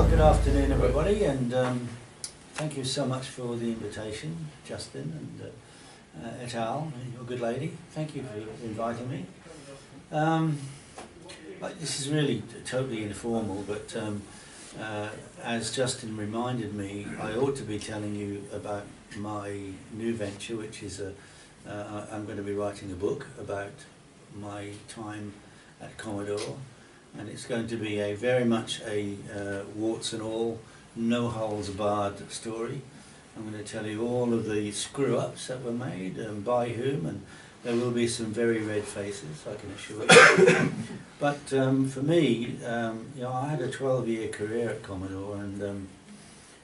Well, good afternoon everybody, and thank you so much for the invitation, Justin and et al, your good lady. Thank you for inviting me. This is really totally informal, but as Justin reminded me, I ought to be telling you about my new venture, which is I'm going to be writing a book about my time at Commodore, and it's going to be very much a warts and all, no holes barred story. I'm going to tell you all of the screw-ups that were made and by whom, and there will be some very red faces, I can assure you. But for me, I had a 12-year career at Commodore, and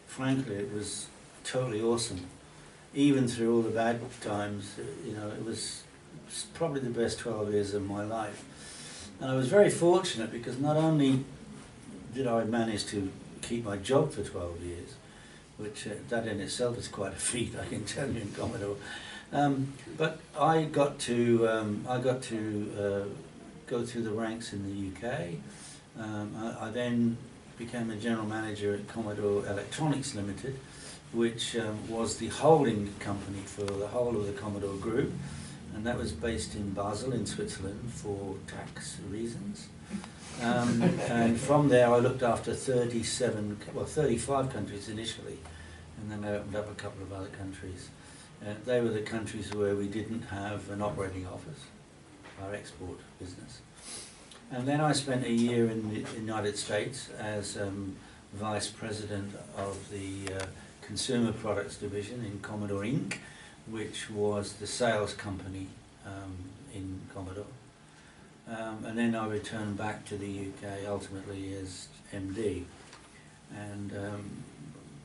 frankly, it was totally awesome. Even through all the bad times, it was probably the best 12 years of my life. And I was very fortunate because not only did I manage to keep my job for 12 years, which that in itself is quite a feat, I can tell you, in Commodore, but I got to go through the ranks in the UK. I then became a general manager at Commodore Electronics Limited, which was the holding company for the whole of the Commodore Group. And that was based in Basel in Switzerland for tax reasons. And from there I looked after 35 countries initially, and then I opened up a couple of other countries. They were the countries where we didn't have an operating office, our export business. And then I spent a year in the United States as Vice President of the Consumer Products Division in Commodore Inc., which was the sales company in Commodore. And then I returned back to the UK ultimately as MD. And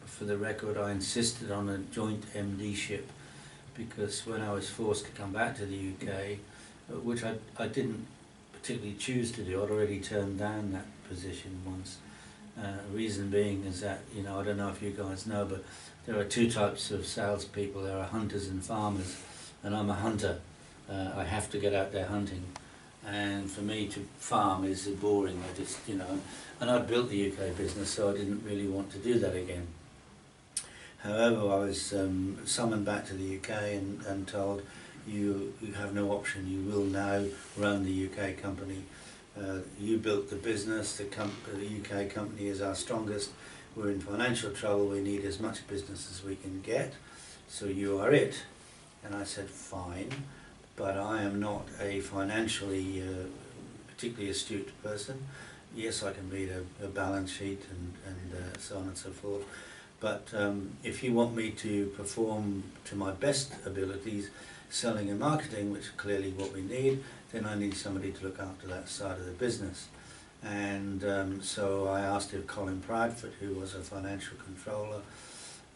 for the record, I insisted on a joint MD-ship because when I was forced to come back to the UK, which I didn't particularly choose to do, I'd already turned down that position once. Reason being is that, I don't know if you guys know, but there are two types of salespeople. There are hunters and farmers, and I'm a hunter. I have to get out there hunting, and for me to farm is boring. I just, and I'd built the UK business, so I didn't really want to do that again. However, I was summoned back to the UK and told, you have no option. You will now run the UK company. You built the business. The UK company is our strongest. We're in financial trouble, we need as much business as we can get, so you are it. And I said, fine, but I am not a financially particularly astute person. Yes, I can read a balance sheet and so on and so forth, but if you want me to perform to my best abilities, selling and marketing, which is clearly what we need, then I need somebody to look after that side of the business. And so I asked if Colin Proudfoot, who was a financial controller,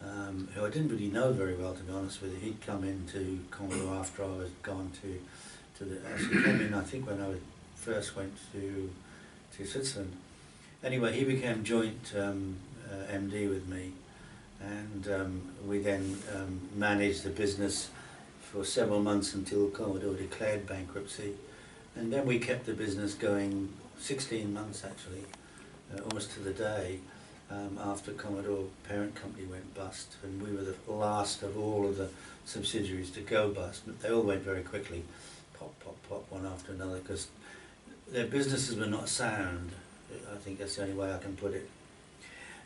who I didn't really know very well, to be honest with you. He'd come into Commodore after I was gone to the, actually came in I think when I first went to Switzerland. Anyway, he became joint MD with me, and we then managed the business for several months until Commodore declared bankruptcy, and then we kept the business going 16 months actually, almost to the day, after Commodore parent company went bust, and we were the last of all of the subsidiaries to go bust. But they all went very quickly, pop, pop, pop, one after another, because their businesses were not sound. I think that's the only way I can put it.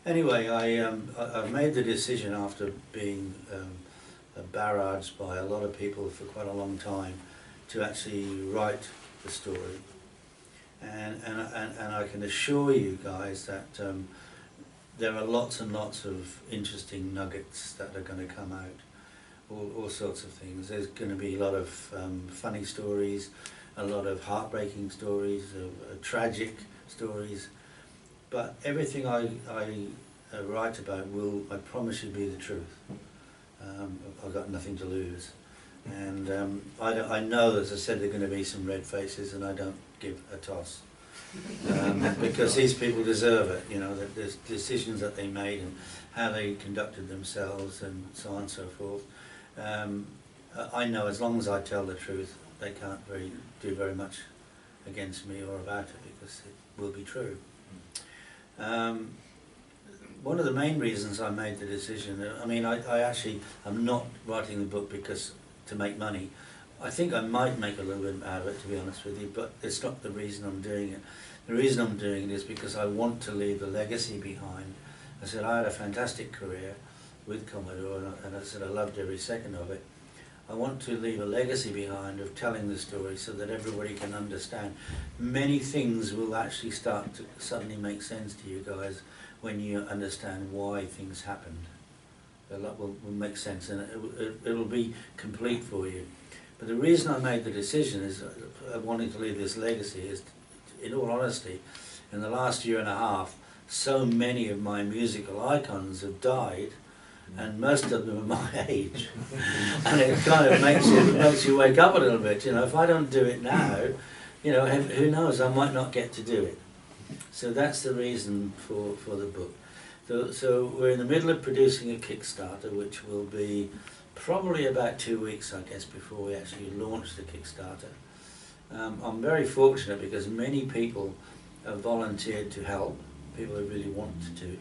Anyway, I've made the decision after being barraged by a lot of people for quite a long time to actually write the story. And I can assure you guys that there are lots and lots of interesting nuggets that are going to come out, all sorts of things. There's going to be a lot of funny stories, a lot of heartbreaking stories, tragic stories, but everything I write about will, I promise you, be the truth. I've got nothing to lose. And I know, as I said, there are going to be some red faces, and I don't give a toss. Because these people deserve it, the decisions that they made and how they conducted themselves and so on and so forth. I know as long as I tell the truth, they can't do very much against me or about it, because it will be true. one of the main reasons I made the decision, I mean, I actually am not writing the book because to make money. I think I might make a little bit out of it, to be honest with you, but it's not the reason I'm doing it. The reason I'm doing it is because I want to leave a legacy behind. I said I had a fantastic career with Commodore, and I said I loved every second of it. I want to leave a legacy behind of telling the story so that everybody can understand. Many things will actually start to suddenly make sense to you guys when you understand why things happened. A lot will make sense, and it'll be complete for you. But the reason I made the decision is wanting to leave this legacy is, in all honesty, in the last year and a half, so many of my musical icons have died, and most of them are my age. And it kind of makes you wake up a little bit. You know, if I don't do it now, you know, who knows, I might not get to do it. So that's the reason for the book. So we're in the middle of producing a Kickstarter, which will be probably about 2 weeks, I guess, before we actually launch the Kickstarter. I'm very fortunate because many people have volunteered to help, people who really want to.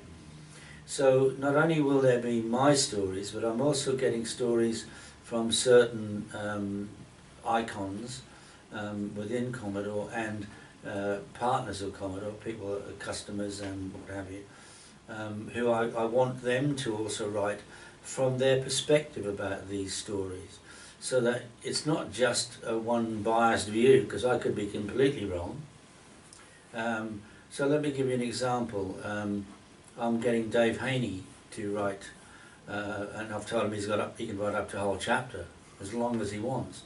So not only will there be my stories, but I'm also getting stories from certain icons within Commodore and partners of Commodore, people, customers and what have you, who I want them to also write from their perspective about these stories, so that it's not just a one biased view, because I could be completely wrong. So let me give you an example. I'm getting Dave Haney to write, and I've told him he can write up to a whole chapter, as long as he wants.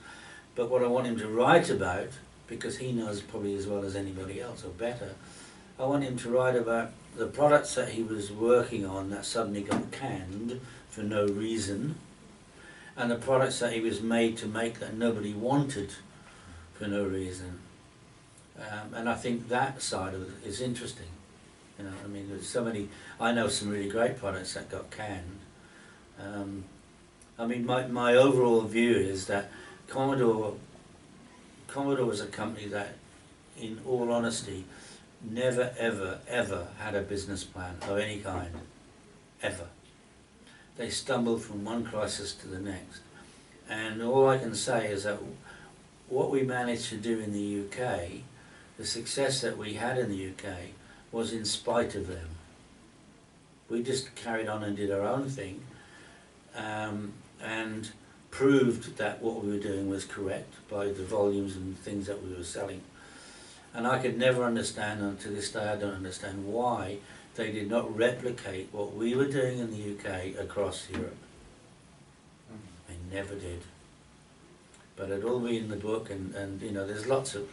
But what I want him to write about, because he knows probably as well as anybody else, or better, I want him to write about the products that he was working on that suddenly got canned for no reason, and the products that he was made to make that nobody wanted for no reason. And I think that side of it is interesting. You know, I mean, there's so many. I know some really great products that got canned. I mean, my overall view is that Commodore was a company that, in all honesty, never ever had a business plan of any kind, ever. They stumbled from one crisis to the next, and all I can say is that what we managed to do in the UK, the success that we had in the UK, was in spite of them. We just carried on and did our own thing, and proved that what we were doing was correct by the volumes and things that we were selling. And I could never understand, and to this day I don't understand, why they did not replicate what we were doing in the UK across Europe. They never did. But it'll all be in the book, and you know, there's lots of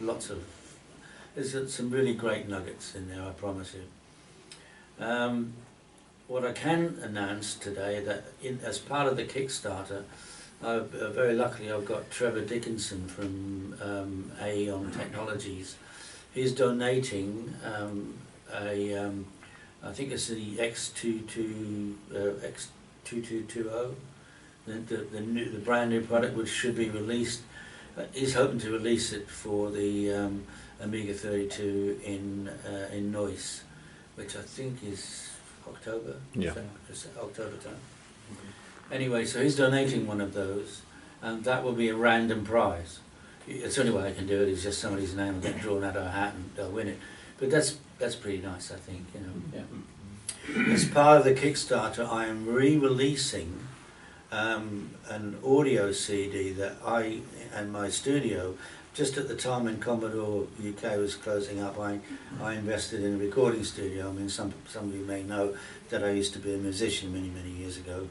there's some really great nuggets in there, I promise you. What I can announce today, that as part of the Kickstarter, very luckily I've got Trevor Dickinson from Aeon Technologies. He's donating I think it's the X2220, the brand new product, which should be released. He's hoping to release it for the Amiga 32 in Neuss, which I think is October. Yeah. It's October time. Anyway, so he's donating one of those, and that will be a random prize. It's the only way I can do it is just somebody's name will get drawn out of a hat and they'll win it. But that's pretty nice, I think. You know. Yeah. As part of the Kickstarter, I am re-releasing an audio CD that I and my studio, just at the time when Commodore UK was closing up, I invested in a recording studio. I mean, some of you may know that I used to be a musician many years ago,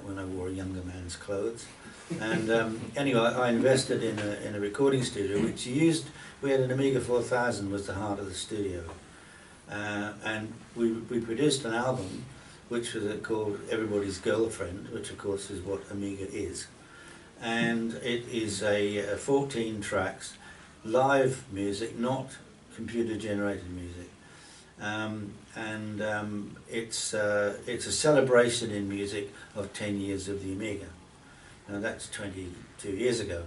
when I wore a younger man's clothes. And anyway, I invested in a recording studio which we had an Amiga 4000 was the heart of the studio. And we produced an album which was called Everybody's Girlfriend, which of course is what Amiga is. And it is a 14 tracks live music, not computer generated music. It's a celebration in music of 10 years of the Amiga. Now that's 22 years ago,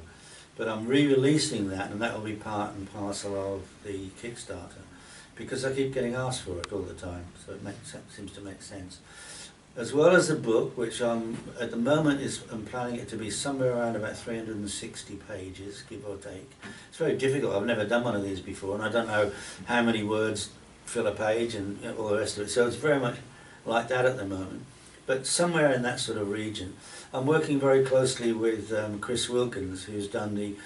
but I'm re-releasing that, and that will be part and parcel of the Kickstarter. because I keep getting asked for it all the time, so it seems to make sense. As well as the book, which at the moment I'm planning it to be somewhere around about 360 pages, give or take. It's very difficult. I've never done one of these before, and I don't know how many words fill a page and all the rest of it. So it's very much like that at the moment. But somewhere in that sort of region. I'm working very closely with Chris Wilkins, who's done the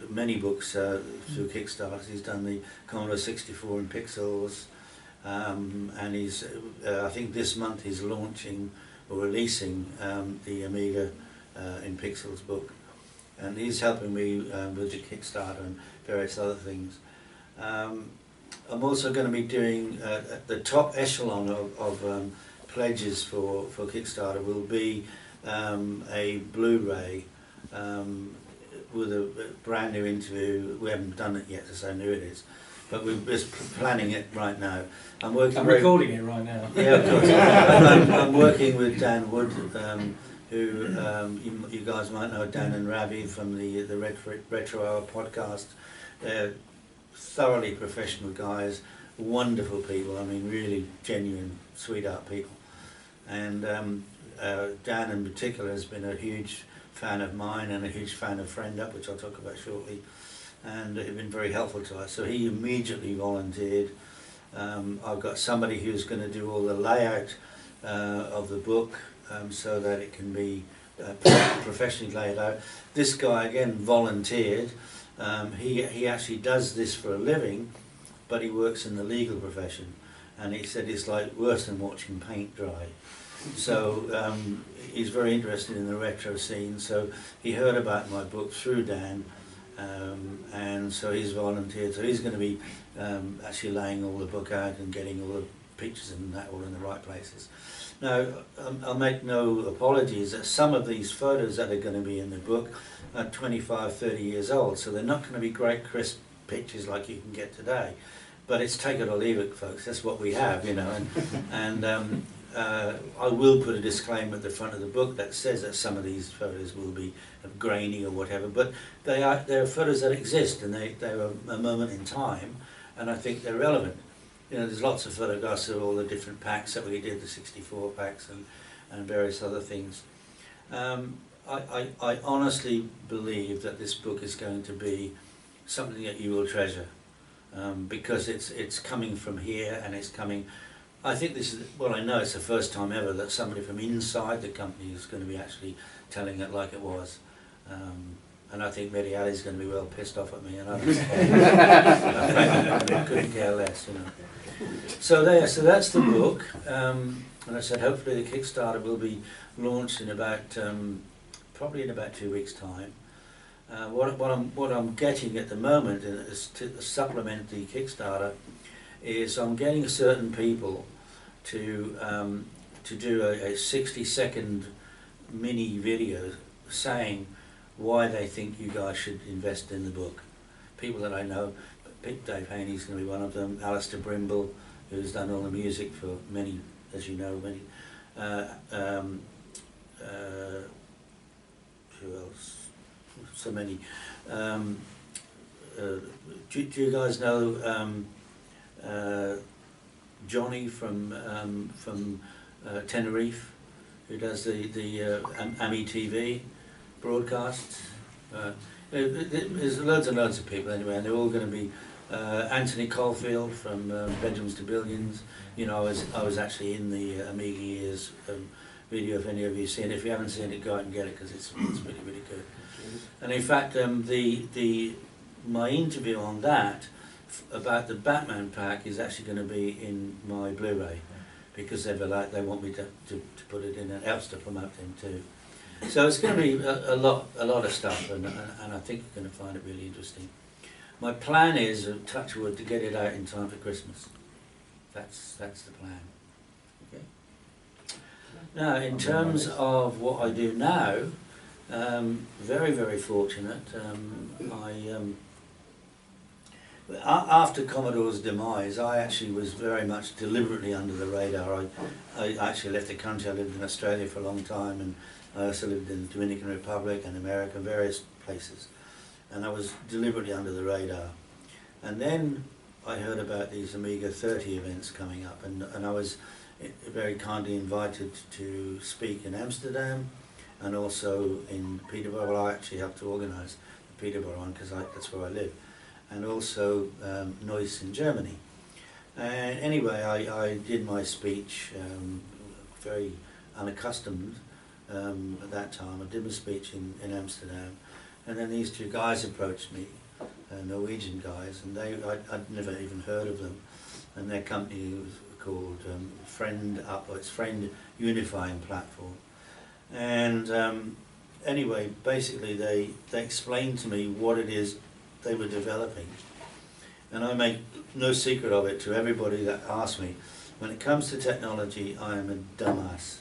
many books through Kickstarter. He's done the Commodore 64 in pixels, and he's I think this month he's launching or releasing the Amiga in pixels book, and he's helping me with the Kickstarter and various other things. I'm also going to be doing the top echelon of pledges for Kickstarter will be a Blu-ray with a brand new interview. We haven't done it yet, so how new it is, but we're just planning it right now. I'm recording it right now. Yeah, of course. I'm working with Dan Wood, who you guys might know Dan and Ravi from the Retro Hour podcast. They're thoroughly professional guys, wonderful people. I mean, really genuine, sweetheart people. And Dan in particular has been a huge fan of mine and a huge fan of Friend Up, which I'll talk about shortly, and has been very helpful to us. So he immediately volunteered. I've got somebody who's going to do all the layout of the book so that it can be professionally laid out. This guy again volunteered. He actually does this for a living, but he works in the legal profession, and he said it's like worse than watching paint dry. So he's very interested in the retro scene, so he heard about my book through Dan, and so he's volunteered. So he's going to be actually laying all the book out and getting all the pictures and that all in the right places. Now, I'll make no apologies that some of these photos that are going to be in the book are 25, 30 years old, so they're not going to be great crisp pictures like you can get today. But it's take it or leave it, folks. That's what we have, you know. And I will put a disclaimer at the front of the book that says that some of these photos will be grainy or whatever, but they're photos that exist, and they were a moment in time, and I think they're relevant. You know, there's lots of photographs of all the different packs that we did, the 64 packs and various other things. I honestly believe that this book is going to be something that you will treasure, because it's coming from here, and it's coming. I think this is, well, I know it's the first time ever that somebody from inside the company is going to be actually telling it like it was. And I think Mary Ali's going to be well pissed off at me, and I don't care. I couldn't care less, you know. So that's the book. And I said hopefully the Kickstarter will be launched in about probably in about 2 weeks' time. What I'm getting at the moment is to supplement the Kickstarter is I'm getting certain people to do a 60-second mini video saying why they think you guys should invest in the book. People that I know, Dave Haney's going to be one of them, Alistair Brimble, who's done all the music for many, as you know, many. Who else? So many. Do you guys know Johnny from Tenerife, who does the AMI TV broadcasts? There's loads and loads of people anyway, and they're all going to be Anthony Caulfield from Bedrooms to Billions. You know, I was actually in the Amiga Years video, if any of you have seen it. If you haven't seen it, go out and get it, because it's really, really good. And in fact, my interview on that about the Batman pack is actually going to be in my Blu-ray, because they want me to put it in, and it helps to promote them too. So it's going to be a lot of stuff, and I think you're going to find it really interesting. My plan is, touch wood, to get it out in time for Christmas. That's the plan. Okay. Now, in terms of what I do now, very, very fortunate. After Commodore's demise, I actually was very much deliberately under the radar. I actually left the country. I lived in Australia for a long time, and I also lived in the Dominican Republic and America, various places. And I was deliberately under the radar. And then I heard about these Amiga 30 events coming up, and I was very kindly invited to speak in Amsterdam and also in Peterborough. Well, I actually helped to organise the Peterborough one because that's where I live, and also Neuss in Germany. And anyway, I did my speech, very unaccustomed at that time. I did my speech in Amsterdam, and then these two guys approached me, Norwegian guys, and I'd never even heard of them, and their company was called Friend Unifying platform. And anyway, basically they explained to me what it is they were developing, and I make no secret of it to everybody that asks me. When it comes to technology, I am a dumbass.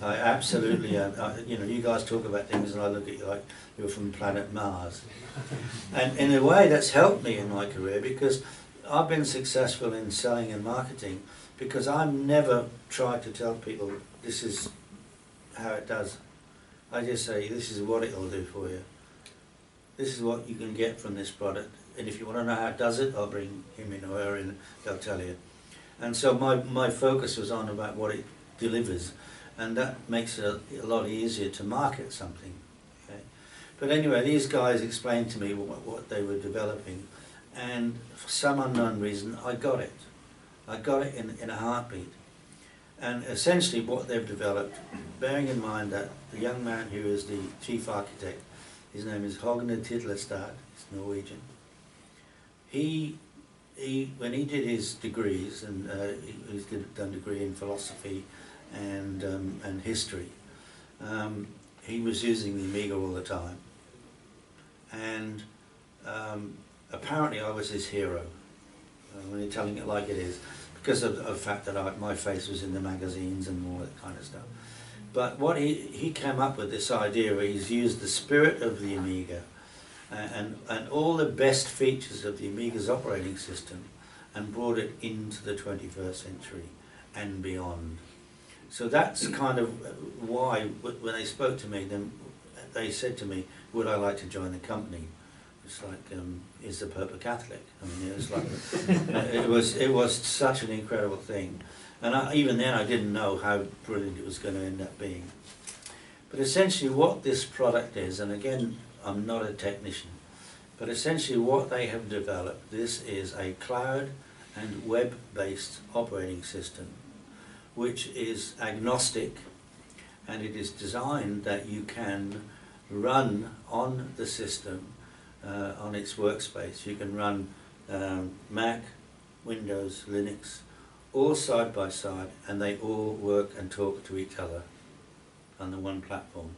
I absolutely am. You know, you guys talk about things and I look at you like you're from planet Mars. And in a way that's helped me in my career, because I've been successful in selling and marketing because I've never tried to tell people this is how it does. I just say this is what it will do for you. This is what you can get from this product. And if you want to know how it does it, I'll bring him in or her in, they'll tell you. And so my focus was on about what it delivers, and that makes it a lot easier to market something. Okay? But anyway, these guys explained to me what they were developing, and for some unknown reason, I got it. I got it in a heartbeat. And essentially what they've developed, bearing in mind that the young man who is the chief architect, his name is Hogne Tidlestad, he's Norwegian. When he did his degrees, and he's done a degree in philosophy and history, he was using the Amiga all the time. And apparently I was his hero, when you're telling it like it is, because of the fact that my face was in the magazines and all that kind of stuff. But what he came up with this idea where he's used the spirit of the Amiga and all the best features of the Amiga's operating system and brought it into the 21st century and beyond. So that's kind of why when they spoke to me, then they said to me, would I like to join the company? It's like, is the Pope a Catholic? I mean, it was like, it was such an incredible thing. And even then I didn't know how brilliant it was going to end up being. But essentially what this product is, and again, I'm not a technician, but essentially what they have developed, this is a cloud and web-based operating system, which is agnostic, and it is designed that you can run on the system, on its workspace. You can run Mac, Windows, Linux, all side by side, and they all work and talk to each other on the one platform.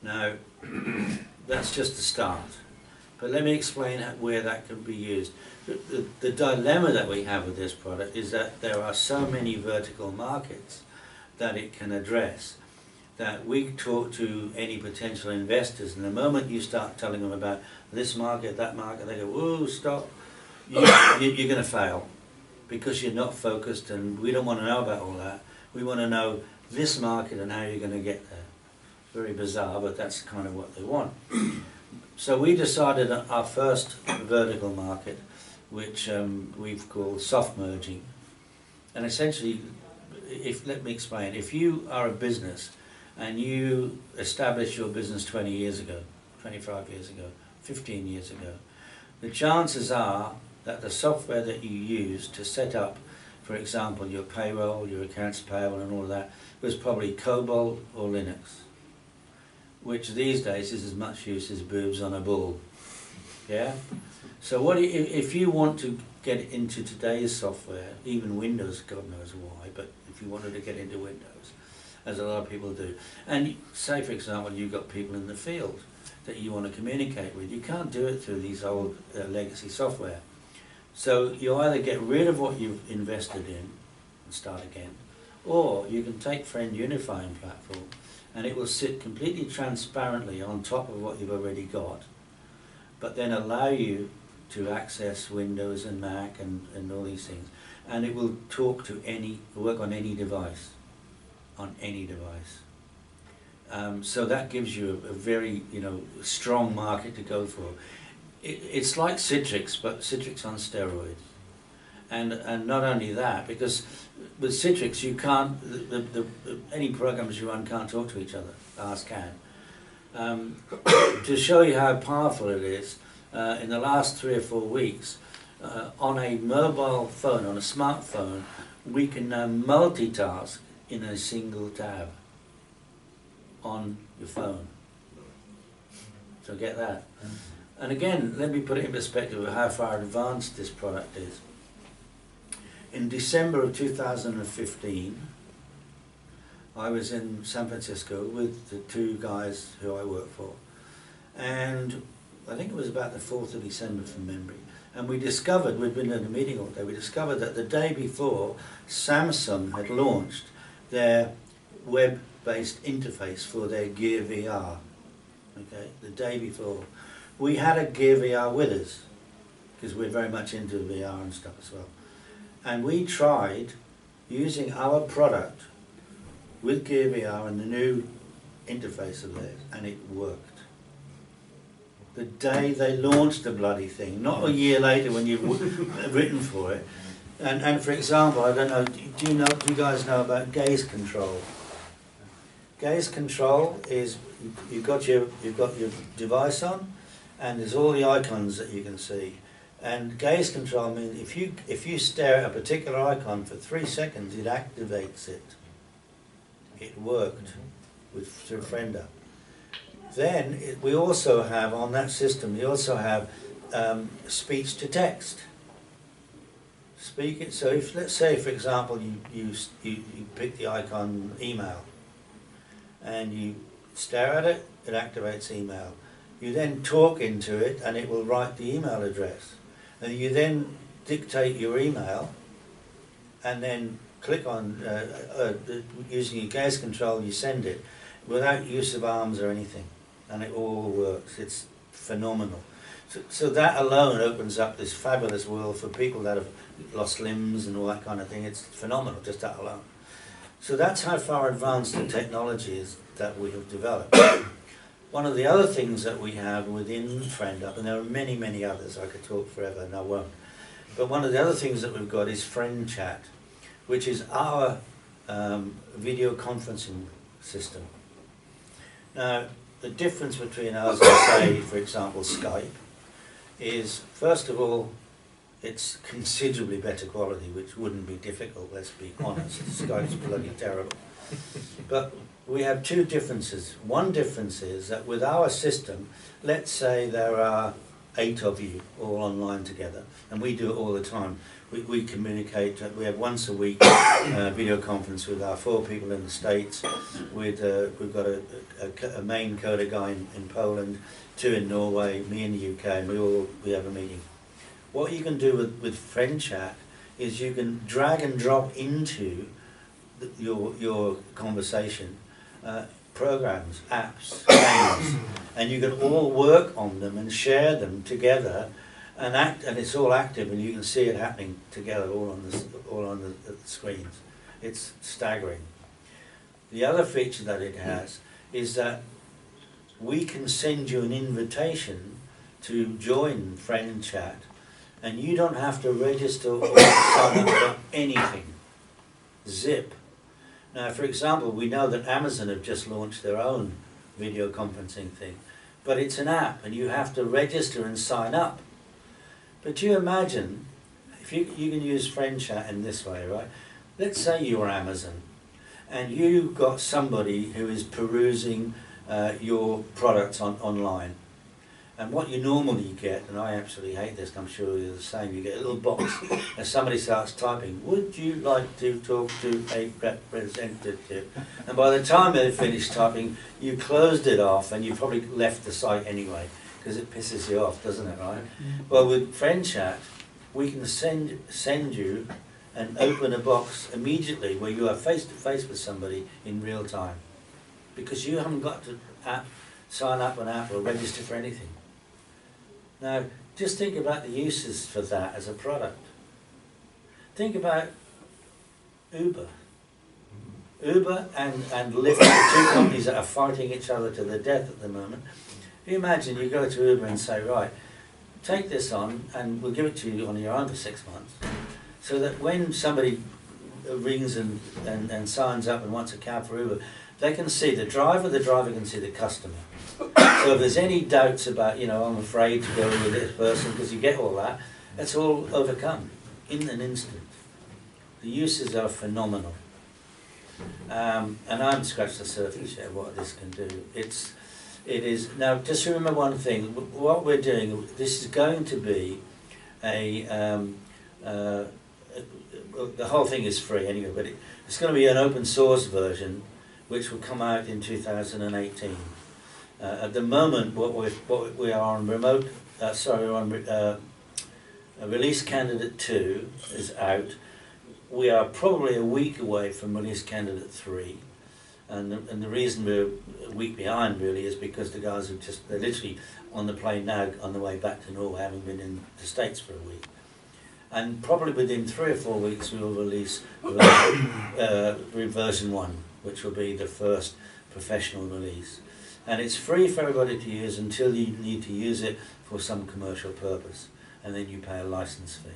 Now, that's just the start, but let me explain where that can be used. The dilemma that we have with this product is that there are so many vertical markets that it can address, that we talk to any potential investors, and the moment you start telling them about this market, that market, they go, whoa, stop, you're going to fail, because you're not focused, and we don't want to know about all that. We want to know this market and how you're going to get there. Very bizarre, but that's kind of what they want. So we decided our first vertical market, which we've called soft merging. And essentially, let me explain. If you are a business and you establish your business 20 years ago, 25 years ago, 15 years ago, the chances are that the software that you use to set up, for example, your payroll, your accounts payable and all of that, was probably COBOL or Linux, which these days is as much use as boobs on a bull. Yeah? So if you want to get into today's software, even Windows, God knows why, but if you wanted to get into Windows, as a lot of people do, and say for example you've got people in the field that you want to communicate with, you can't do it through these old legacy software. So you either get rid of what you've invested in and start again, or you can take Friend Unifying platform and it will sit completely transparently on top of what you've already got, but then allow you to access Windows and Mac and all these things, and it will talk to work on any device, so that gives you a very strong market to go for. It's like Citrix, but Citrix on steroids. And not only that, because with Citrix you can't, any programs you run can't talk to each other, ours can. To show you how powerful it is, in the last 3 or 4 weeks, on a mobile phone, on a smartphone, we can now multitask in a single tab on your phone. So get that. And again, let me put it in perspective of how far advanced this product is. In December of 2015, I was in San Francisco with the 2 guys who I work for, and I think it was about the 4th of December from memory, and we discovered, we'd been in a meeting all day, we discovered that the day before Samsung had launched their web-based interface for their Gear VR. Okay, the day before. We had a Gear VR with us, because we're very much into VR and stuff as well. And we tried using our product with Gear VR and the new interface of theirs, and it worked. The day they launched the bloody thing, not a year later when you've written for it. And for example, I don't know, do you guys know about gaze control? Gaze control is you've got your device on, and there's all the icons that you can see. And gaze control means if you stare at a particular icon for 3 seconds, it activates it. It worked through Frienda. Then we also have on that system. We also have speech to text. Speak it. So if, let's say, for example, you pick the icon email, and you stare at it, it activates email. You then talk into it, and it will write the email address. And you then dictate your email, and then click on using your gaze control. You send it without use of arms or anything, and it all works. It's phenomenal. So that alone opens up this fabulous world for people that have lost limbs and all that kind of thing. It's phenomenal, just that alone. So that's how far advanced the technology is that we have developed. One of the other things that we have within FriendUp, and there are many, many others, I could talk forever and I won't, but one of the other things that we've got is Friend Chat, which is our video conferencing system. Now, the difference between us and, say, for example, Skype, is, first of all, it's considerably better quality, which wouldn't be difficult, let's be honest. Skype's bloody terrible. But we have 2 differences. One difference is that with our system, let's say there are 8 of you all online together, and we do it all the time. We communicate, we have once a week video conference with our 4 people in the States. We've got a main coder guy in Poland, 2 in Norway, me in the UK, and we have a meeting. What you can do with Friend Chat is you can drag and drop into your conversation programs, apps, games, and you can all work on them and share them together, and it's all active, and you can see it happening together all on the screens. It's staggering. The other feature that it has is that we can send you an invitation to join Friend Chat, and you don't have to register or sign up for anything. Zip. Now, for example, we know that Amazon have just launched their own video conferencing thing, but it's an app, and you have to register and sign up. But you imagine, if you can use Friend Chat in this way, right? Let's say you're Amazon, and you've got somebody who is perusing your products online. And what you normally get, and I absolutely hate this, I'm sure you're the same, you get a little box and somebody starts typing, would you like to talk to a representative? And by the time they've finished typing, you closed it off, and you probably left the site anyway, because it pisses you off, doesn't it, right? Well, with Friend Chat, we can send you and open a box immediately where you are face to face with somebody in real time, because you haven't got to sign up an app or register for anything. Now, just think about the uses for that as a product. Think about Uber. Uber and Lyft, the 2 companies that are fighting each other to the death at the moment. You imagine you go to Uber and say, right, take this on and we'll give it to you on your own for 6 months, so that when somebody rings and signs up and wants a cab for Uber, they can see the driver can see the customer. So if there's any doubts about, I'm afraid to go with this person, because you get all that, it's all overcome in an instant. The uses are phenomenal. And I haven't scratched the surface yet what this can do. It is, now just remember one thing, what we're doing, this is going to be the whole thing is free anyway, but it's going to be an open source version which will come out in 2018. At the moment, what we are on release candidate 2 is out. We are probably a week away from release candidate 3, and the reason we're a week behind really is because the guys they're literally on the plane now on the way back to Norway, having been in the States for a week. And probably within 3 or 4 weeks we will release version 1, which will be the first professional release. And it's free for everybody to use until you need to use it for some commercial purpose, and then you pay a license fee.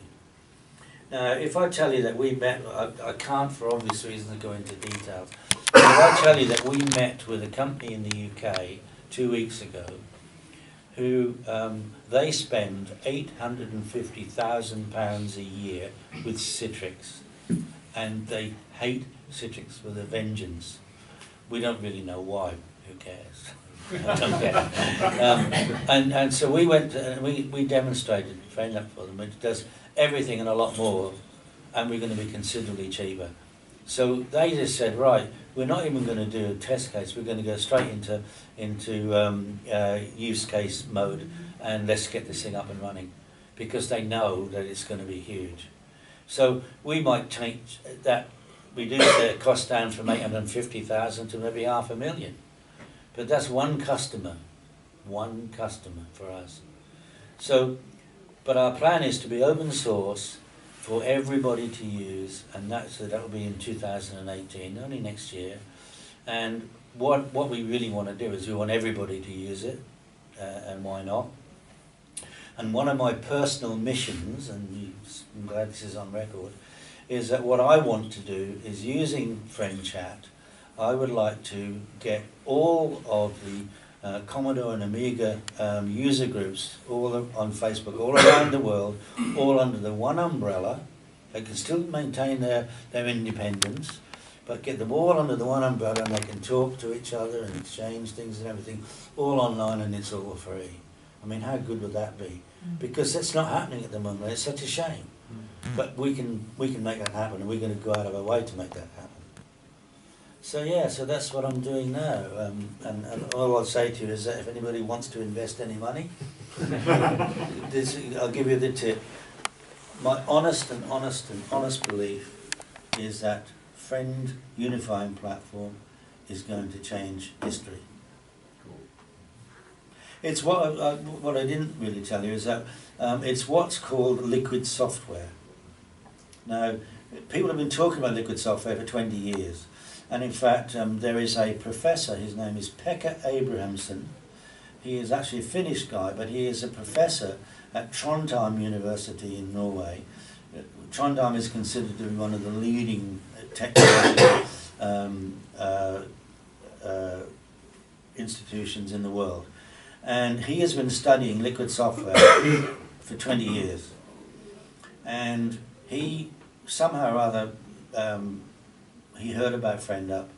Now, if I tell you that we met, I can't for obvious reasons go into details, but if I tell you that we met with a company in the UK 2 weeks ago, who they spend £850,000 a year with Citrix, and they hate Citrix with a vengeance. We don't really know why. Who cares? I don't care. And so we went and we demonstrated, trained up for them. It does everything and a lot more, and we're going to be considerably cheaper. So they just said, right, we're not even going to do a test case. We're going to go straight into use case mode, and let's get this thing up and running, because they know that it's going to be huge. So we might change that, reduce the cost down from 850,000 to maybe $500,000. But that's one customer for us. So, but our plan is to be open source for everybody to use, and that will be in 2018, only next year. And what we really want to do is we want everybody to use it, and why not? And one of my personal missions, and I'm glad this is on record, is that what I want to do is, using FriendChat, I would like to get all of the Commodore and Amiga user groups all on Facebook all around the world, all under the one umbrella. They can still maintain their independence, but get them all under the one umbrella, and they can talk to each other and exchange things and everything, all online, and it's all free. I mean, how good would that be? Because that's not happening at the moment. It's such a shame. But we can make that happen, and we're going to go out of our way to make that happen. So yeah, so that's what I'm doing now, and all I'll say to you is that if anybody wants to invest any money, I'll give you the tip. My honest belief is that Friend Unifying platform is going to change history. It's what I didn't really tell you is that it's what's called liquid software. Now, people have been talking about liquid software for 20 years. And in fact, there is a professor, his name is Pekka Abrahamsson. He is actually a Finnish guy, but he is a professor at Trondheim University in Norway. Trondheim is considered to be one of the leading technology institutions in the world. And he has been studying liquid software for 20 years. And he somehow or other, he heard about FriendUp.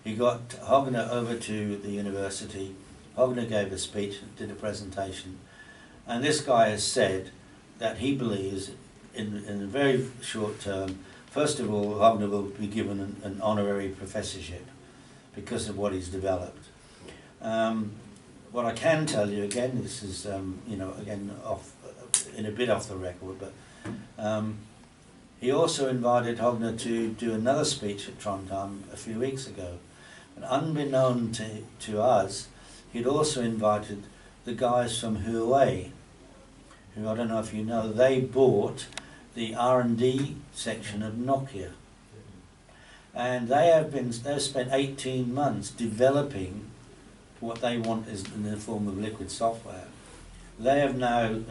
He got Hogner over to the university. Hogner gave a speech, did a presentation. And this guy has said that he believes in a very short term, first of all, Hogner will be given an honorary professorship because of what he's developed. What I can tell you, again, this is, again, in a bit off the record, but he also invited Hogner to do another speech at Trondheim a few weeks ago. And unbeknown to us, he'd also invited the guys from Huawei, who, I don't know if you know, they bought the R&D section of Nokia. And they've spent 18 months developing what they want is in the form of liquid software. They have now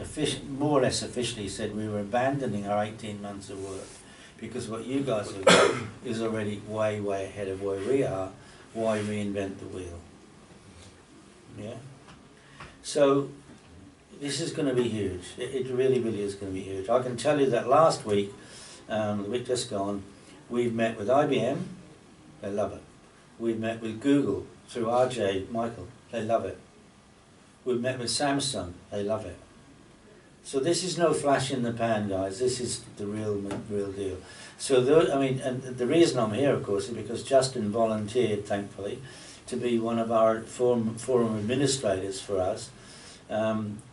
more or less officially said we were abandoning our 18 months of work because what you guys have done is already way, way ahead of where we are. Why reinvent the wheel? Yeah? So this is going to be huge. It really, really is going to be huge. I can tell you that last week, the week just gone, we've met with IBM, they love it. We've met with Google through RJ, Michael, they love it. We've met with Samsung, they love it. So this is no flash in the pan, guys. This is the real deal. So, and the reason I'm here, of course, is because Justin volunteered, thankfully, to be one of our forum administrators for us.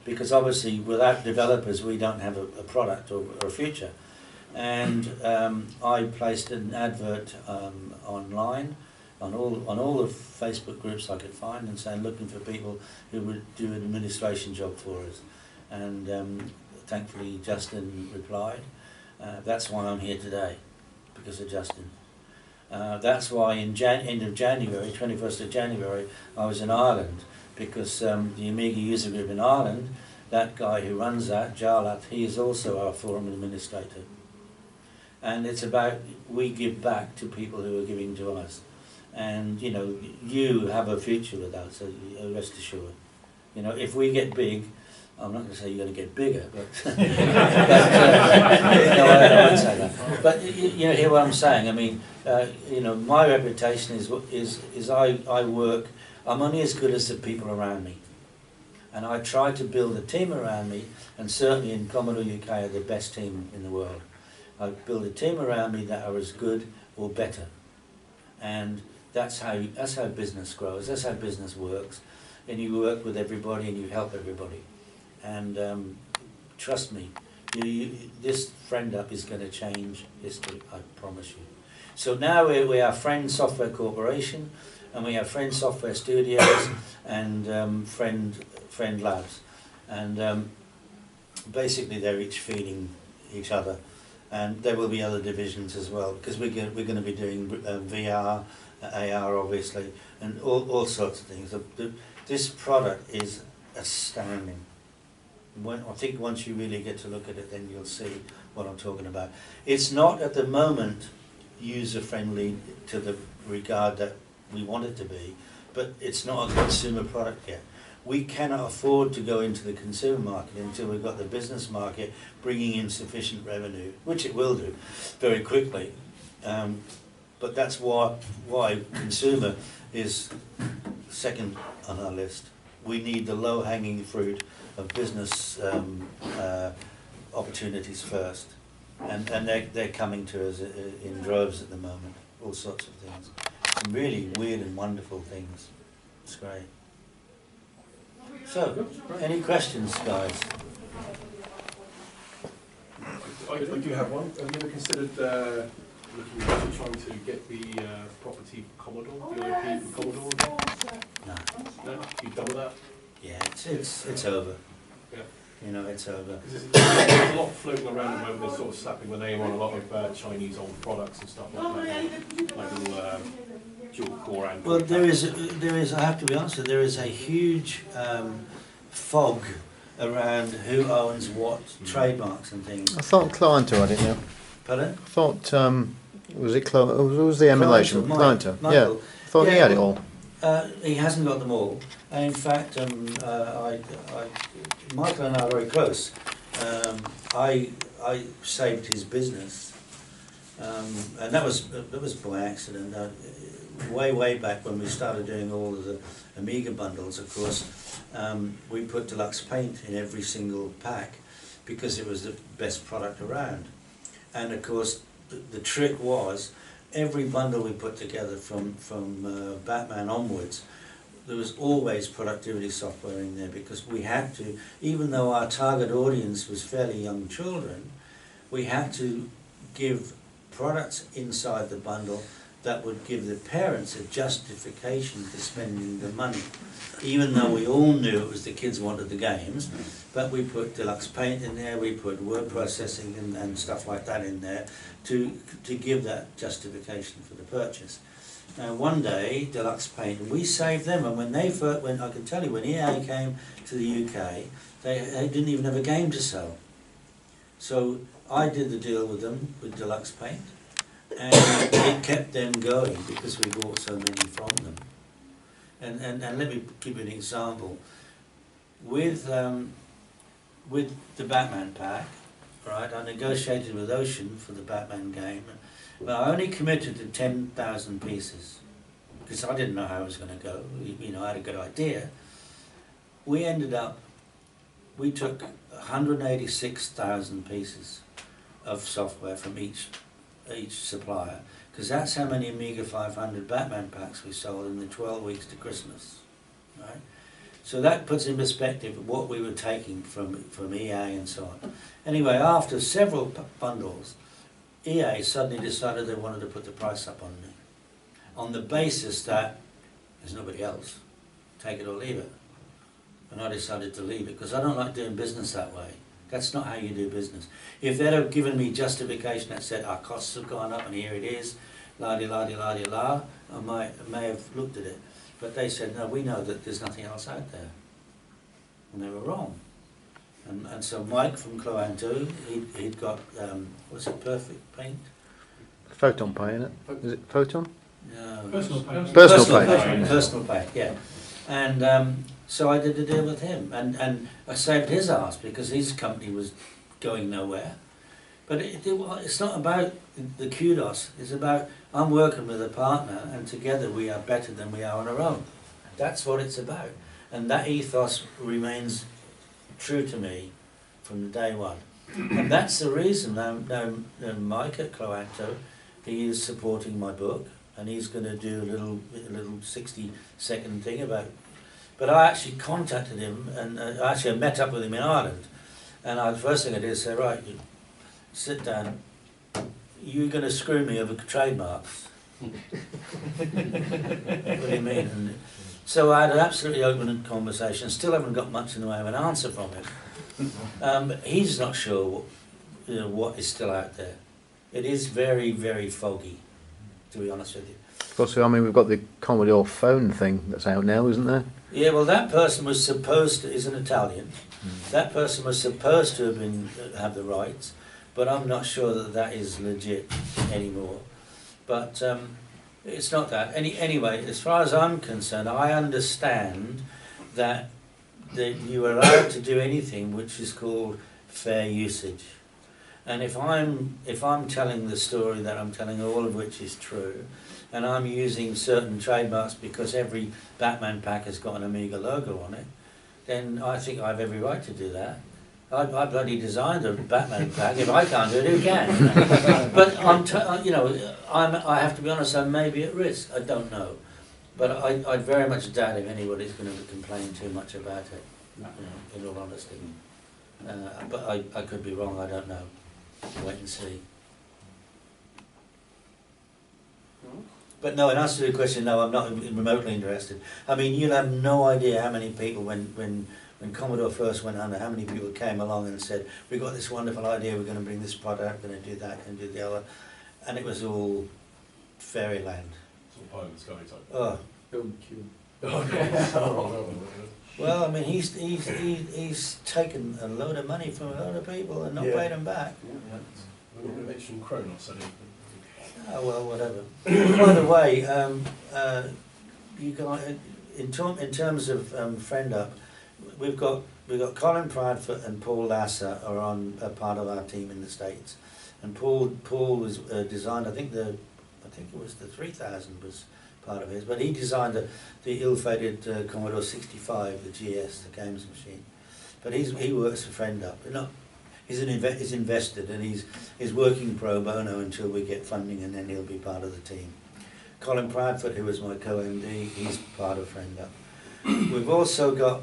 Because obviously, without developers, we don't have a product or a future. And I placed an advert online on all the Facebook groups I could find, and saying looking for people who would do an administration job for us. And thankfully Justin replied. That's why I'm here today, because of Justin. That's why in end of January, 21st of January, I was in Ireland, because the Amiga user group in Ireland, that guy who runs that, Jarlath, he is also our forum administrator. And it's about we give back to people who are giving to us. And you know, you have a future with that, so rest assured. You know, if we get big, I'm not going to say you're going to get bigger, but, no, I won't say that. But you know, hear what I'm saying. I mean, you know, my reputation is I work. I'm only as good as the people around me, and I try to build a team around me. And certainly in Commodore UK, are the best team in the world. I build a team around me that are as good or better, and that's how business grows. That's how business works, and you work with everybody and you help everybody. And trust me, this friend up is going to change history, I promise you. So now we are Friend Software Corporation, and we have Friend Software Studios, and Friend Labs. And basically they're each feeding each other. And there will be other divisions as well, because we're going to be doing VR, AR obviously, and all sorts of things. This product is astounding. I think once you really get to look at it, then you'll see what I'm talking about. It's not at the moment user-friendly to the regard that we want it to be, but it's not a consumer product yet. We cannot afford to go into the consumer market until we've got the business market bringing in sufficient revenue, which it will do very quickly. But that's why consumer is second on our list. We need the low-hanging fruit of business opportunities first, and they're coming to us in droves at the moment. All sorts of things, some really weird and wonderful things. It's great. So, any questions, guys? I do have one. Have you ever considered looking into trying to get the property Commodore, the IP from Commodore again? No. No? You've done with that? Yeah, it's over. Yeah. You know, it's over. There's a lot floating around at the moment. They're sort of slapping the name on a lot of Chinese old products and stuff like that. Like little dual core and. Well, there is. I have to be honest with you, there is a huge fog around who owns what trademarks and things. I thought Clienter had it now. Pardon? I thought, was it what was the emulation? Clienter. Yeah. I thought he had it all. He hasn't got them all. And in fact, Michael and I are very close. I saved his business, and that was by accident. Way back when we started doing all of the Amiga bundles, of course, we put deluxe paint in every single pack because it was the best product around. And of course, the trick was every bundle we put together from Batman onwards, there was always productivity software in there, because we had to, even though our target audience was fairly young children, we had to give products inside the bundle that would give the parents a justification for spending the money, even though we all knew it was the kids wanted the games. But we put deluxe paint in there, we put word processing and stuff like that in there to give that justification for the purchase. Now one day, Deluxe Paint, we saved them, and when they first, when I can tell you, when EA came to the UK, they didn't even have a game to sell. So I did the deal with them, with Deluxe Paint, and it kept them going because we bought so many from them. And let me give you an example. With the Batman pack, right, I negotiated with Ocean for the Batman game, but I only committed to 10,000 pieces because I didn't know how it was going to go. You know, I had a good idea. We ended up, we took 186,000 pieces of software from each supplier, because that's how many Amiga 500 Batman packs we sold in the 12 weeks to Christmas, right? So that puts in perspective what we were taking from EA and so on. Anyway, after several bundles, EA suddenly decided they wanted to put the price up on me, on the basis that there's nobody else, take it or leave it. And I decided to leave it, because I don't like doing business that way. That's not how you do business. If they'd have given me justification that said our costs have gone up and here it is, la-di-la-di-la-di-la, I may have looked at it. But they said, no, we know that there's nothing else out there. And they were wrong. And so Mike from Cloanto, he'd got, what's it, Perfect Paint? Photon Paint, isn't it? Is it Photon? No. Personal Paint. Personal Paint, yeah. And so I did a deal with him, and I saved his ass because his company was going nowhere. But it's not about the kudos, it's about I'm working with a partner and together we are better than we are on our own. That's what it's about. And that ethos remains true to me from day one. And that's the reason now Mike at Cloanto, he is supporting my book, and he's going to do a little 60-second thing about it. But I actually contacted him, and I met up with him in Ireland. And the first thing I did is say, right, you sit down, you're going to screw me over trademarks. What do you mean? And so I had an absolutely open conversation, still haven't got much in the way of an answer from him. He's not sure what is still out there. It is very, very foggy, to be honest with you. Also, I mean, we've got the Commodore phone thing that's out now, isn't there? Yeah, well, that person was supposed to, is an Italian. That person was supposed to have the rights, but I'm not sure that that is legit anymore. But it's not that. Anyway, as far as I'm concerned, I understand that you are allowed to do anything which is called fair usage. And if I'm telling the story that I'm telling, all of which is true, and I'm using certain trademarks because every Batman pack has got an Amiga logo on it, then I think I have every right to do that. I bloody designed a Batman pack. If I can't do it, who can? But I have to be honest, I may be at risk. I don't know. But I very much doubt if anybody's going to complain too much about it, in all honesty. But I could be wrong, I don't know. Wait and see. But no, in answer to your question, no, I'm not remotely interested. I mean, you'll have no idea how many people, when Commodore first went under, how many people came along and said, we've got this wonderful idea, we're going to bring this product, we're going to do that, and do the other. And it was all fairyland. Sort of pie in the sky type. Oh. Well, I mean, he's taken a load of money from a load of people and not paid them back. We're going to mention Kronos, I think. Oh, well, whatever. By the way, you guys, in terms of Friend Up, we've got Colin Prideford and Paul Lasser are on a part of our team in the States, and Paul was designed. I think it was the 3000 was part of his, but he designed the ill-fated Commodore 65, the GS, the games machine. But he works for Friend Up. He's invested, and he's working pro bono until we get funding, and then he'll be part of the team. Colin Prideford, who was my co-MD, he's part of Friend Up. We've also got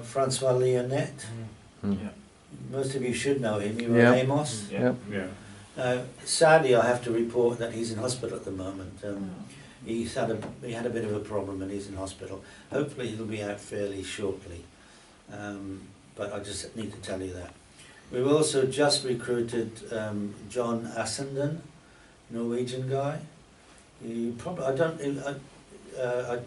Francois Leonet. Yeah. Most of you should know him. He was Amos. Yeah. Sadly, I have to report that he's in hospital at the moment. He had a bit of a problem, and he's in hospital. Hopefully, he'll be out fairly shortly. But I just need to tell you that. We've also just recruited John Assenden, Norwegian guy. You probably, I don't, I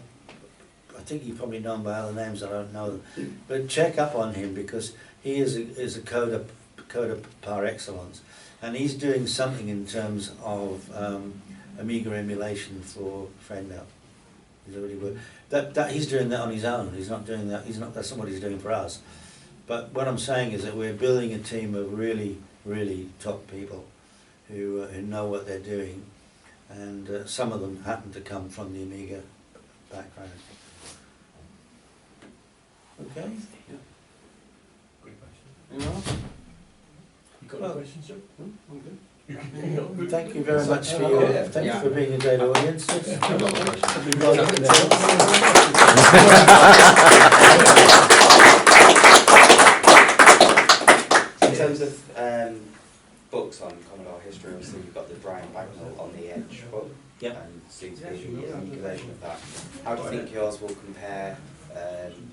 think you probably know him by other names, I don't know them. But check up on him, because he is a coder par excellence. And he's doing something in terms of Amiga emulation for Friendel. He's already that he's doing that on his own. He's not doing that. That's not what he's doing for us. But what I'm saying is that we're building a team of really, really top people who know what they're doing, and some of them happen to come from the Amiga background. Okay. Yeah. Great question. Anyone else? You got a question, sir? I'm good. Thank you very much for your. Thank you for being a great audience. In terms of books on Commodore history, obviously you've got the Brian Bagnall on the Edge book, Yep. and soon to be a manipulation of that. How do you think yours will compare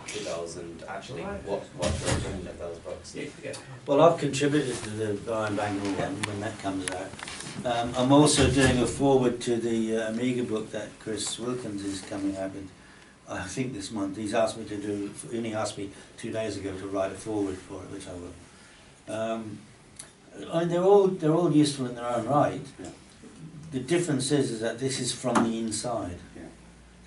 to those, and actually what's your opinion of those books? Well, I've contributed to the Brian Bagnall one when that comes out. I'm also doing a forward to the Amiga book that Chris Wilkins is coming out with, I think this month. He's asked me to do, he only asked me 2 days ago to write a forward for it, which I will. I mean, they're all useful in their own right. Yeah. The difference is that this is from the inside. Yeah.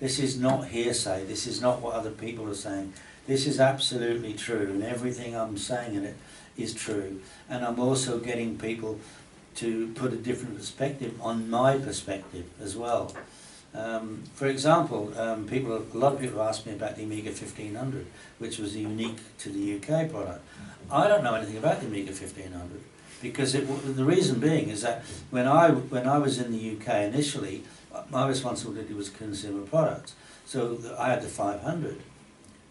This is not hearsay. This is not what other people are saying. This is absolutely true, and everything I'm saying in it is true. And I'm also getting people to put a different perspective on my perspective as well. For example, a lot of people ask me about the Amiga 1500, which was unique to the UK product. I don't know anything about the Amiga 1500, because the reason being is that when I was in the UK initially, my responsibility was consumer products. So I had the 500,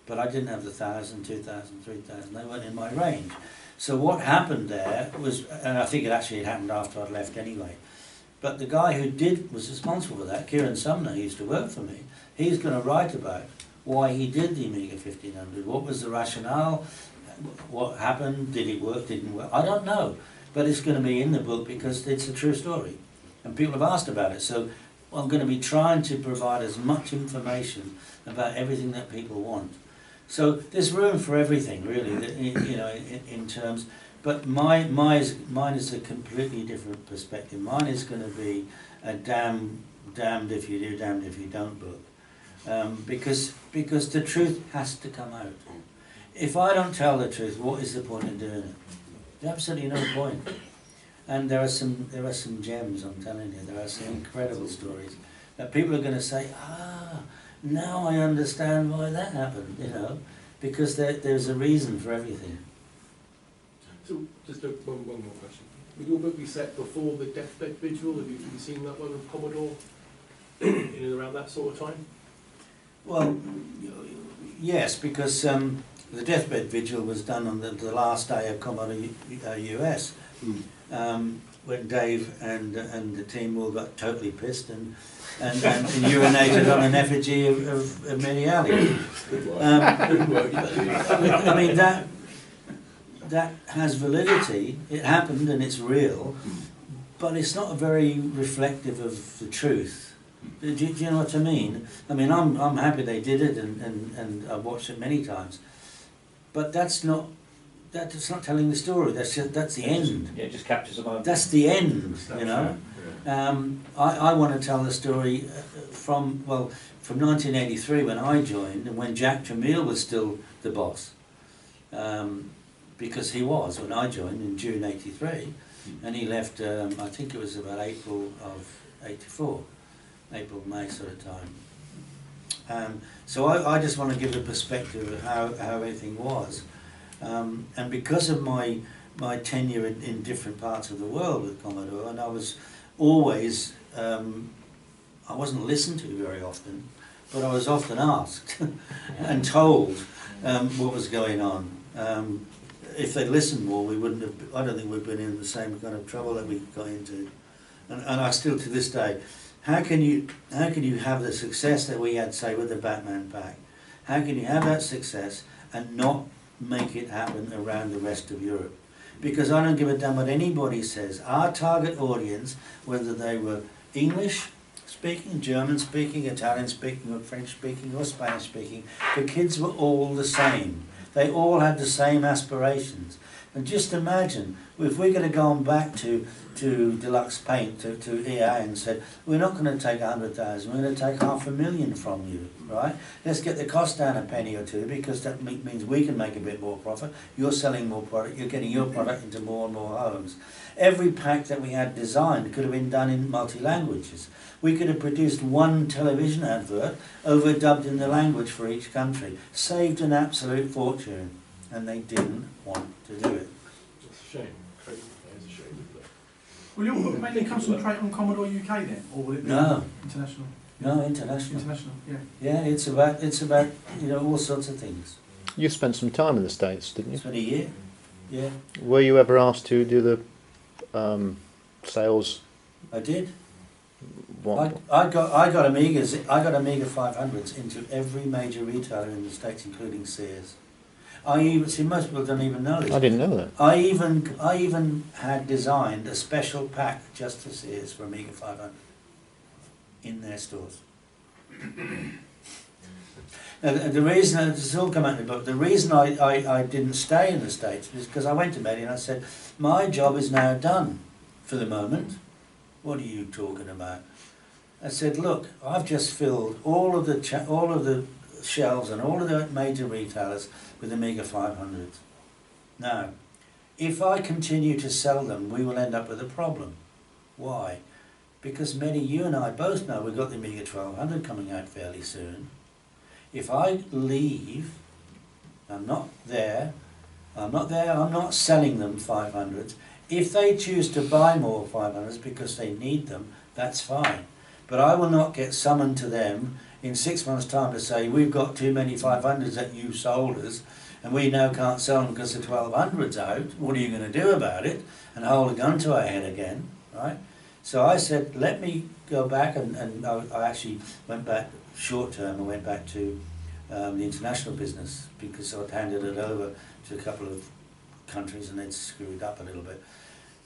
but I didn't have the 1000, 2000, 3000. They weren't in my range. So what happened there was, and I think it actually happened after I'd left anyway, but the guy who was responsible for that, Kieran Sumner, who used to work for me, he's going to write about why he did the Amiga 1500. What was the rationale? What happened? Did it work? Didn't work? I don't know. But it's going to be in the book because it's a true story. And people have asked about it. So I'm going to be trying to provide as much information about everything that people want. So there's room for everything, really, you know, in terms. But mine is a completely different perspective. Mine is going to be a damned if you do, damned if you don't book. Because the truth has to come out. If I don't tell the truth, what is the point in doing it? There's absolutely no point. And there are some gems, I'm telling you. There are some incredible stories that people are going to say, now I understand why that happened, you know, because there's a reason for everything. So, just one more question. Will your book be set before the deathbed vigil? Have you seen that one with Commodore in and around that sort of time? Well, yes, because the deathbed vigil was done on the last day of Commodore US, when Dave and the team all got totally pissed and urinated on an effigy of Mary Alley. I mean, that has validity. It happened and it's real, but it's not very reflective of the truth. Do you know what I mean? I mean, I'm happy they did it, and I've watched it many times, but that's not telling the story. That's the end. Yeah, it just captures a moment. That's the end, you know. I want to tell the story from 1983 when I joined, and when Jack Tramiel was still the boss, because he was when I joined in June '83, and he left. I think it was about April of '84. April, May sort of time. So I just want to give a perspective of how everything was. And because of my tenure in different parts of the world with Commodore, and I was always, I wasn't listened to very often, but I was often asked and told what was going on. If they'd listened more, we wouldn't have, I don't think we'd been in the same kind of trouble that we got into. And I still, to this day, how can you have the success that we had, say, with the Batman pack? How can you have that success and not make it happen around the rest of Europe? Because I don't give a damn what anybody says. Our target audience, whether they were English, speaking, German speaking, Italian speaking, or French speaking, or Spanish speaking, the kids were all the same. They all had the same aspirations. And just imagine, if we're going to go on back to Deluxe Paint, to EA, and said, we're not going to take 100,000, we're going to take 500,000 from you, right? Let's get the cost down a penny or two, because that means we can make a bit more profit. You're selling more product, you're getting your product into more and more homes. Every pack that we had designed could have been done in multi-languages. We could have produced one television advert, overdubbed in the language for each country, saved an absolute fortune, and they didn't want to do it. It's a shame. Crazy. It's a shame, isn't it? Will you mainly concentrate on Commodore UK then, or will it be No. international? No, international. International, yeah. Yeah, it's about all sorts of things. You spent some time in the States, didn't you? It's been a year. Yeah, Were you ever asked to do the sales? I did. What? I got Amiga 500s into every major retailer in the States, including Sears. Most people don't even know this. I didn't know that. I even had designed a special pack just for Sears for Amiga 500 in their stores. Now, the reason, it's all come out in the book, the reason I didn't stay in the States was because I went to Mehdi and I said, my job is now done for the moment. What are you talking about? I said, look, I've just filled all of the shelves and all of the major retailers with Amiga 500s. Now, if I continue to sell them, we will end up with a problem. Why? Because Mehdi, you and I both know we've got the Amiga 1200 coming out fairly soon. If I leave, I'm not selling them 500s. If they choose to buy more 500s because they need them, that's fine. But I will not get summoned to them in 6 months' time to say, we've got too many 500s that you sold us, and we now can't sell them because the 1200's out. What are you going to do about it? And hold a gun to our head again, right? So I said, let me go back, and I actually went back short term. I went back to the international business because I'd handed it over to a couple of countries and they'd screwed up a little bit.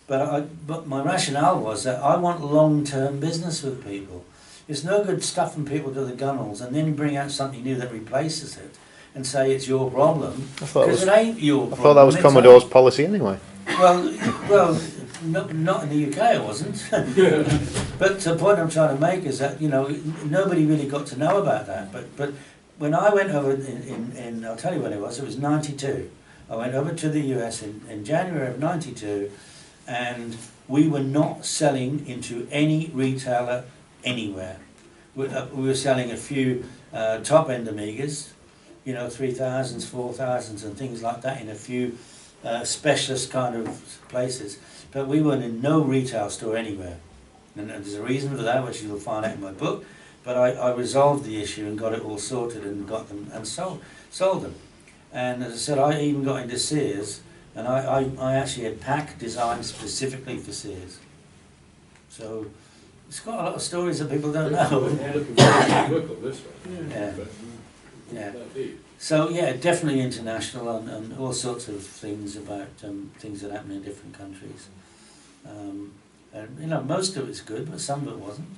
But my rationale was that I want long-term business with people. It's no good stuffing people to the gunnels and then bring out something new that replaces it and say it's your problem, because it ain't your problem. I thought that was Commodore's policy anyway. Well, not in the UK it wasn't. But the point I'm trying to make is that, nobody really got to know about that. But when I went over I'll tell you when it was 92. I went over to the US in January of 92, and we were not selling into any retailer anywhere. We were selling a few top-end Amigas, 3000s, 4000s and things like that in a few specialist kind of places. But we weren't in no retail store anywhere. And there's a reason for that, which you'll find out in my book. But I resolved the issue and got it all sorted and got them and sold them. And as I said, I even got into Sears, and I actually had pack designed specifically for Sears. So it's got a lot of stories that people don't know. Yeah. So yeah, definitely international and all sorts of things about things that happen in different countries. And most of it's good, but some of it wasn't.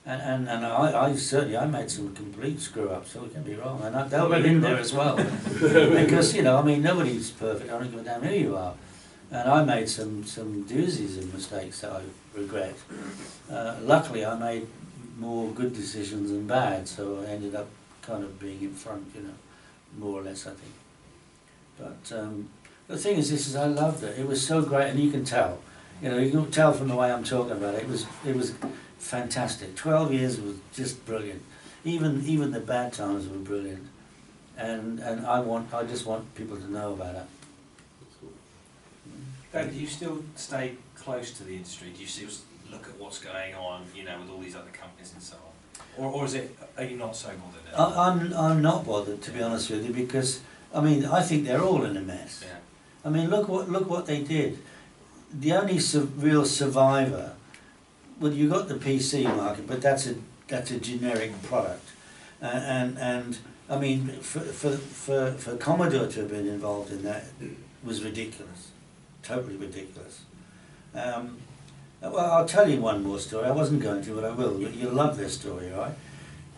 And I certainly made some complete screw ups, so it can be wrong. And I dealt with in there as well. Because, nobody's perfect, I don't give a damn who you are. And I made some doozies of mistakes that I regret. Luckily I made more good decisions than bad, so I ended up kind of being in front, more or less, I think. But the thing is, I loved it. It was so great, and you can tell. You can tell from the way I'm talking about it. It was fantastic. 12 years was just brilliant. Even the bad times were brilliant. And I just want people to know about it. Dan, do you still stay close to the industry? Do you still look at what's going on, with all these other companies and so on? Or are you not so bothered? I'm not bothered, to be honest with you, because I think they're all in a mess. Yeah. Look what they did. The only real survivor. Well, you got the PC market, but that's a generic product, and for Commodore to have been involved in that was ridiculous, totally ridiculous. Well, I'll tell you one more story. I wasn't going to, but I will. You'll love this story, right?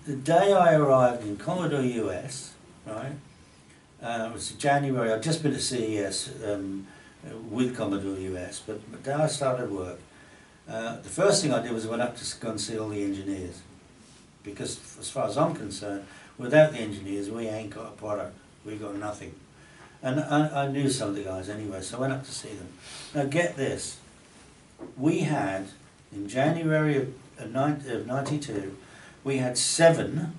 The day I arrived in Commodore US, right? It was January. I'd just been to CES with Commodore US, but the day I started work, the first thing I did was I went up to go and see all the engineers, because as far as I'm concerned, without the engineers, we ain't got a product. We got nothing. And I knew some of the guys anyway, so I went up to see them. Now get this. We had, in January of 92, we had seven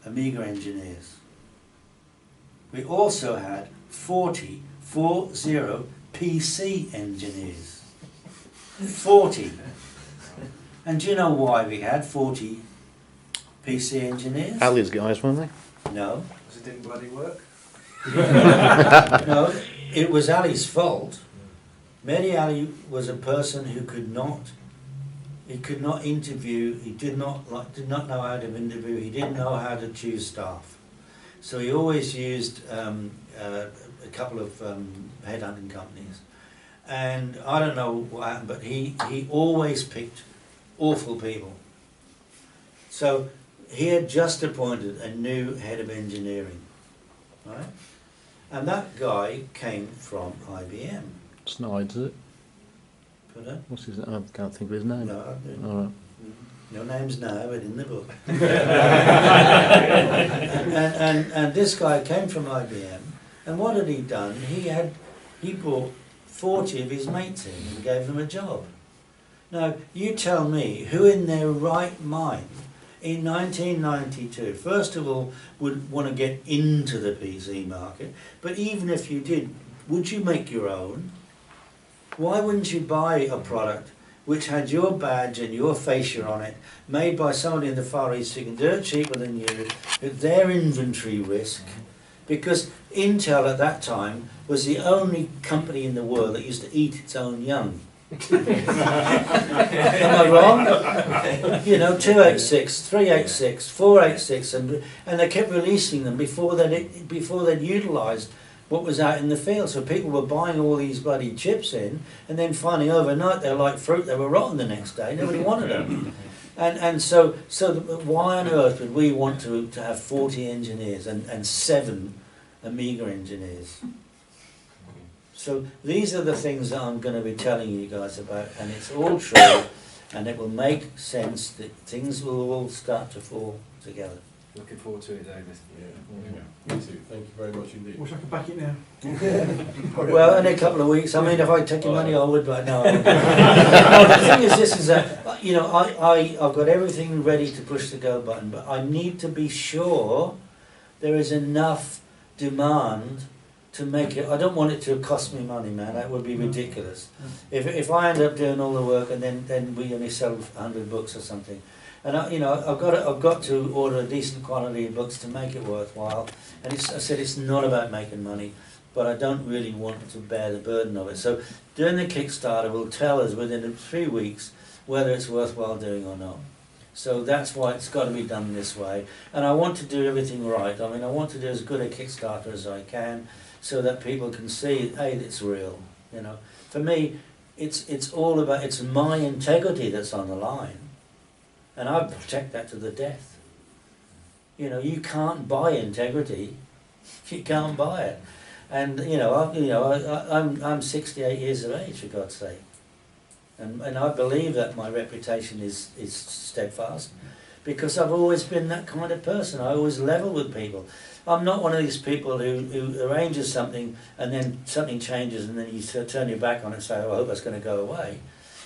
Amiga engineers. We also had 40 PC engineers. 40. And do you know why we had 40 PC engineers? Ali's guys, weren't they? No. Because it didn't bloody work. No, it was Ali's fault. Mehdi Ali was a person who could not interview. He did not know how to interview. He didn't know how to choose staff. So he always used a couple of headhunting companies. And I don't know what happened, but he always picked awful people. So he had just appointed a new head of engineering, right? And that guy came from IBM. Snides, is it? Pardon? What's his name? I can't think of his name. No, I don't. All right. No name's now, but in the book. and this guy came from IBM, and what had he done? He brought 40 of his mates in and gave them a job. Now, you tell me, who in their right mind in 1992, first of all, would want to get into the PC market, but even if you did, would you make your own? Why wouldn't you buy a product which had your badge and your fascia on it, made by somebody in the Far East who can do it cheaper than you, at their inventory risk? Because Intel at that time was the only company in the world that used to eat its own young. Am I wrong? You know, 286, 386, 486, and they kept releasing them before they'd utilised what was out in the field. So people were buying all these bloody chips in, and then finally overnight they were like fruit, they were rotten the next day. Nobody wanted them. And so why on earth would we want to have 40 engineers and 7 Amiga engineers? So these are the things that I'm going to be telling you guys about, and it's all true, and it will make sense that things will all start to fall together. Looking forward to it, David. Yeah, me too. Thank you very much indeed. Wish I could back it now. Well, in a couple of weeks. I mean, if I take your money, I would, but no. No, the thing is, this is that, you know, I've got everything ready to push the go button, but I need to be sure there is enough demand to make it. I don't want it to cost me money, man. That would be ridiculous. If I end up doing all the work and then we only sell 100 books or something, and I've got to order a decent quantity of books to make it worthwhile. And I said it's not about making money, but I don't really want to bear the burden of it. So doing the Kickstarter will tell us within 3 weeks whether it's worthwhile doing or not. So that's why it's got to be done this way. And I want to do everything right. I mean, I want to do as good a Kickstarter as I can, so that people can see, hey, it's real. You know, for me, it's all about, it's my integrity that's on the line, and I protect that to the death. You know, you can't buy integrity. You can't buy it. And I'm 68 years of age, for God's sake, and I believe that my reputation is steadfast, because I've always been that kind of person. I always level with people. I'm not one of these people who arranges something and then something changes and then you turn your back on it and say, oh, I hope that's going to go away.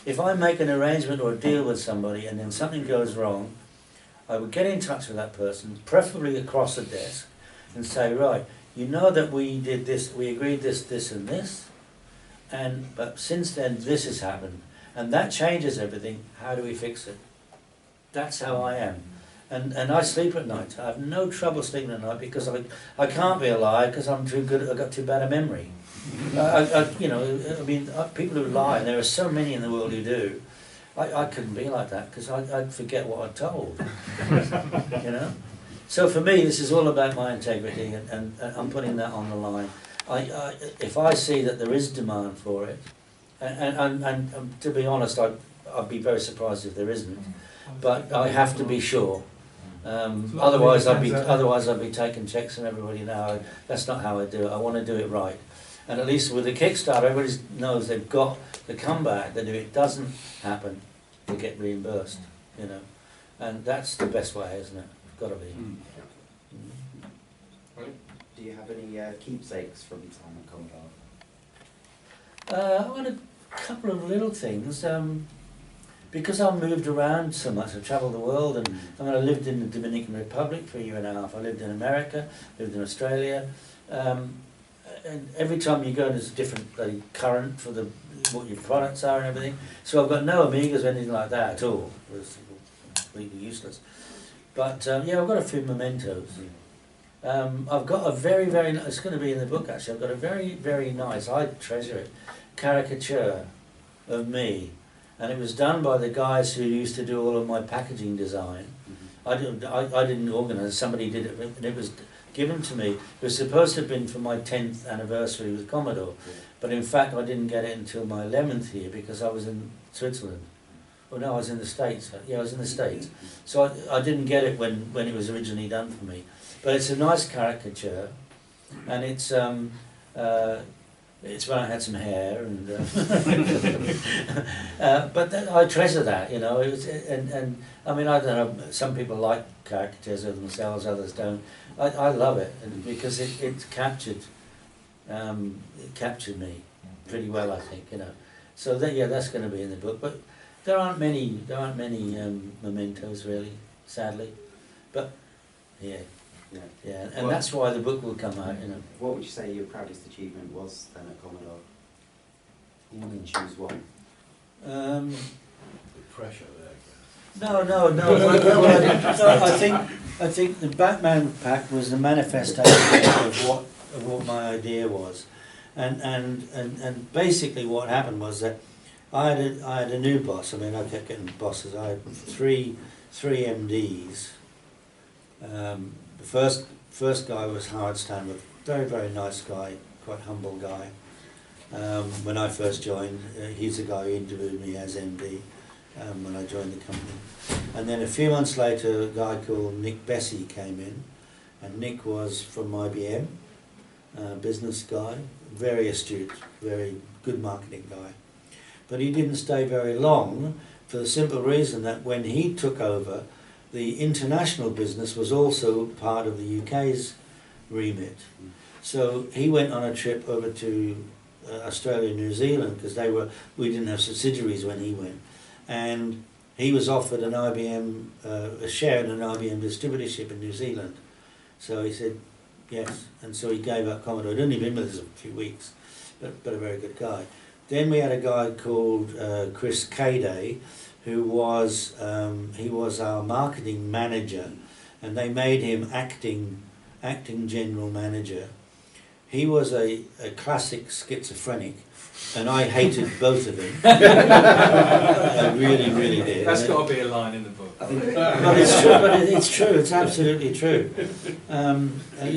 If I make an arrangement or a deal with somebody and then something goes wrong, I would get in touch with that person, preferably across the desk, and say, right, you know that we did this, we agreed this and this, but since then this has happened, and that changes everything. How do we fix it? That's how I am. And I sleep at night. I have no trouble sleeping at night because I can't be alive because I'm too good. I've got too bad a memory. People who lie, and there are so many in the world who do. I couldn't be like that because I'd forget what I'm told. You know. So for me, this is all about my integrity, and I'm putting that on the line. If I see that there is demand for it, And to be honest, I'd be very surprised if there isn't. But I have to be sure. Otherwise I'd be taking checks from everybody now. That's not how I do it. I want to do it right. And at least with the Kickstarter, everybody knows they've got the comeback. That if it doesn't happen, they get reimbursed. You know, and that's the best way, isn't it? It's got to be. Do you have any keepsakes from time at Commodore? I've got a couple of little things. Because I moved around so much, I've travelled the world, and I lived in the Dominican Republic for a year and a half. I lived in America, lived in Australia, and every time you go, there's a different current for what your products are and everything. So I've got no Amigas or anything like that at all. It was completely useless. But yeah, I've got a few mementos. I've got a very, it's going to be in the book actually, I've got a very, very nice, I treasure it, caricature of me. And it was done by the guys who used to do all of my packaging design. I didn't organise, somebody did it, and it was given to me. It was supposed to have been for my 10th anniversary with Commodore, but in fact I didn't get it until my 11th year because I was in Switzerland. Oh no, I was in the States. Yeah, I was in the States. So I didn't get it when it was originally done for me. But it's a nice caricature, and it's when I had some hair, and but I treasure that, you know. It was, and I mean, I don't know. Some people like caricatures of themselves, others don't. I love it because it captured me pretty well, I think, you know. So yeah, that's going to be in the book. But there aren't many mementos really, sadly. But yeah. Yeah, and that's why the book will come out, you know. What would you say your proudest achievement was then at Commodore? You can choose one. The pressure there. No. I think the Batman pack was the manifestation of what my idea was, and basically what happened was that I had a new boss. I mean, I kept getting bosses. I had three MDs. The first guy was Howard Stanwood, very, very nice guy, quite humble guy. When I first joined, he's the guy who interviewed me as MD when I joined the company. And then a few months later, a guy called Nick Bessie came in, and Nick was from IBM, business guy, very astute, very good marketing guy. But he didn't stay very long for the simple reason that when he took over, the international business was also part of the UK's remit. So he went on a trip over to Australia and New Zealand because we didn't have subsidiaries when he went, and he was offered an IBM a share in an IBM distributorship in New Zealand. So he said yes, and so he gave up Commodore. He'd only been with us a few weeks, but a very good guy. Then we had a guy called Chris Caday, who was our marketing manager, and they made him acting general manager. He was a classic schizophrenic, and I hated both of them. I really, really did. That's got to be a line in the book. I think But it's true. But it's true. It's absolutely true. he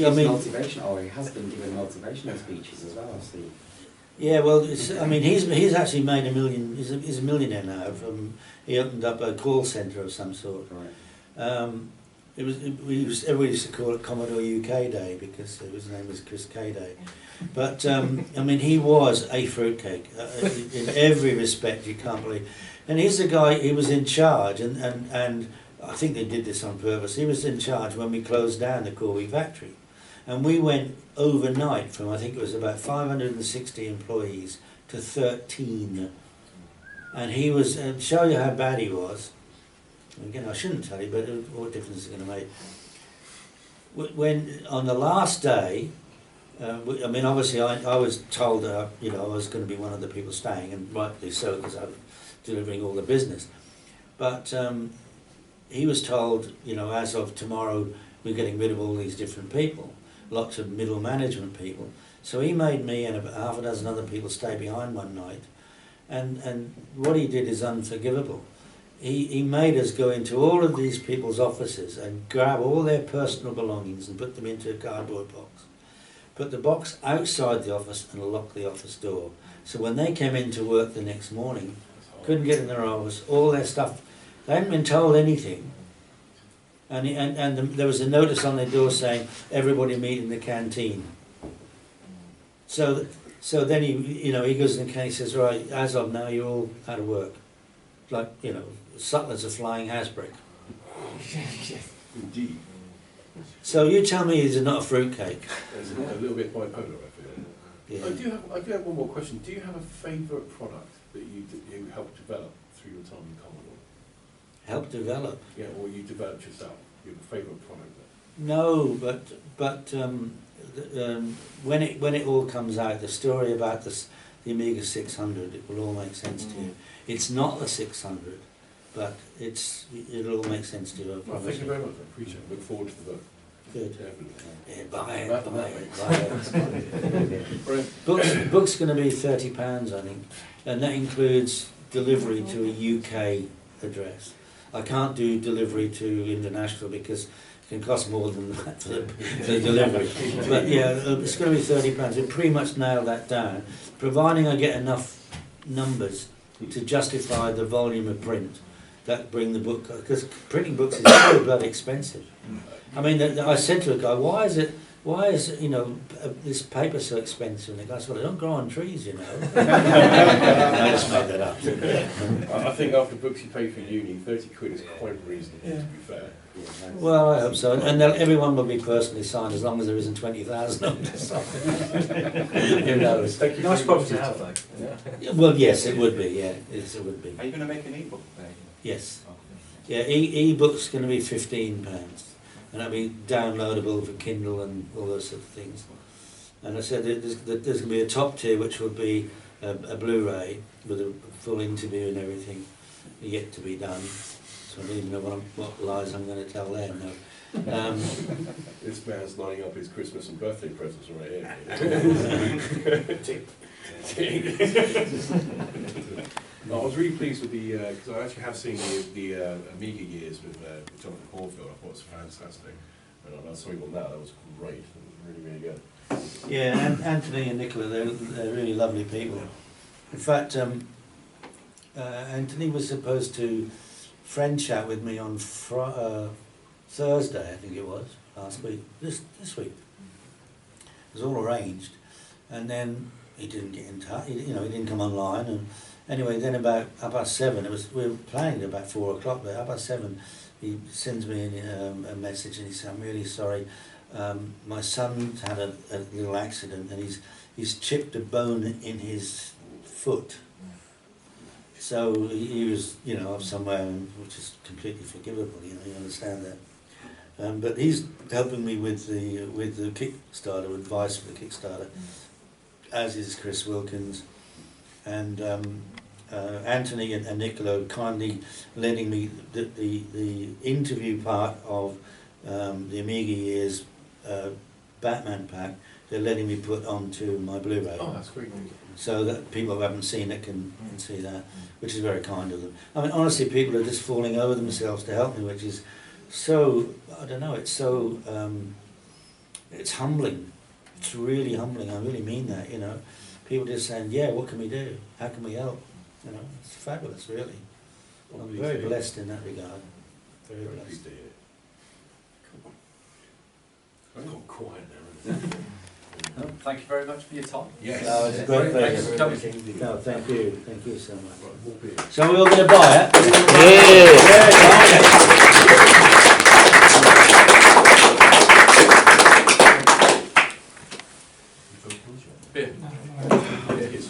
has been given motivational speeches as well, I see. Yeah, well, he's actually made $1 million. He's a millionaire now. He opened up a call centre of some sort. Right. Everybody used to call it Commodore UK Day because his name was Chris Caday. But he was a fruitcake in every respect. You can't believe. And he's the guy. He was in charge, and I think they did this on purpose. He was in charge when we closed down the Corby factory. And we went overnight from, I think it was about 560 employees to 13. And he was, to show you how bad he was, again, I shouldn't tell you, but what difference is it going to make? When, on the last day, obviously I was told that, I was going to be one of the people staying, and rightly so, because I was delivering all the business. But he was told, as of tomorrow, we're getting rid of all these different people. Lots of middle management people. So he made me and about half a dozen other people stay behind one night, and what he did is unforgivable. He made us go into all of these people's offices and grab all their personal belongings and put them into a cardboard box. put the box outside the office and locked the office door. So when they came in to work the next morning, couldn't get in their office, all their stuff, they hadn't been told anything. And there was a notice on their door saying, everybody meet in the canteen. So then he goes in the canteen, he says, right, as of now, you're all out of work. Like, sutlers are flying house brick. Indeed. So you tell me it's not a fruitcake. It's a little bit bipolar, I feel. Yeah. I do have one more question. Do you have a favourite product that you helped develop through your time in Commodore? Help develop? Yeah, or you developed yourself. You have a favourite product there? No, but when it all comes out, the story about the Amiga 600, it will all make sense to you. It's not the 600, but it'll all make sense to you. Well, thank you very much. I appreciate it. Look forward to the book. Good. Definitely. Yeah, buy it. Brilliant. Book's going to be £30, I think, and that includes delivery to a UK address. I can't do delivery to international because it can cost more than that for the delivery. But yeah, it's going to be £30. We pretty much nailed that down, providing I get enough numbers to justify the volume of print that bring the book, because printing books is so bloody expensive. I mean, I said to a guy, why is this paper so expensive? And the guy said, well, they don't grow on trees, I just made that up. I think after books you pay for uni, 30 quid is quite reasonable, to be fair. Well, I hope so. And everyone will be personally signed as long as there isn't 20,000 of them. Who knows? Nice problem to have, though. Yeah. Well, yes, it would be, yeah. Yes, it would be. Are you going to make an e-book? Yes. Yeah, e-book's going to be £15. And that'll be downloadable for Kindle and all those sort of things. And I said there's going to be a top tier which will be a Blu-ray with a full interview and everything yet to be done. So I don't even know what lies I'm going to tell there. No. This man's lining up his Christmas and birthday presents right here. I was really pleased with the, because I actually have seen the Amiga years with Jonathan Caulfield. I thought it was fantastic. And I saw you on that, that was great. It was really, really good. Yeah, and Anthony and Nicola, they're really lovely people. In fact, Anthony was supposed to friend chat with me on Thursday, I think it was, last week, this week. It was all arranged. And then he didn't get in touch, he didn't come online. And anyway, then about 7:30, we were planning at about 4 o'clock, but about 7, he sends me a message and he said, I'm really sorry, my son's had a little accident and he's chipped a bone in his foot. So he was, off somewhere, which is completely forgivable, you understand that. But he's helping me with the Kickstarter, advice for the Kickstarter, as is Chris Wilkins. And Anthony and Nicola kindly letting me the interview part of the Amiga years Batman pack. They're letting me put onto my Blu-ray. Oh, that's great. So that people who haven't seen it can see that, which is very kind of them. I mean, honestly, people are just falling over themselves to help me, which is so, I don't know, it's so, it's humbling. It's really humbling, I really mean that, People just saying, yeah, what can we do? How can we help? It's fabulous, really. I'm very blessed in that regard. Very blessed. I've got quiet now. Thank you very much for your time. Yes. No, it's a great Thanks for pleasure. coming. No, thank you so much. Right, more beer. So we're all going to buy it? Beer. Yeah, it is.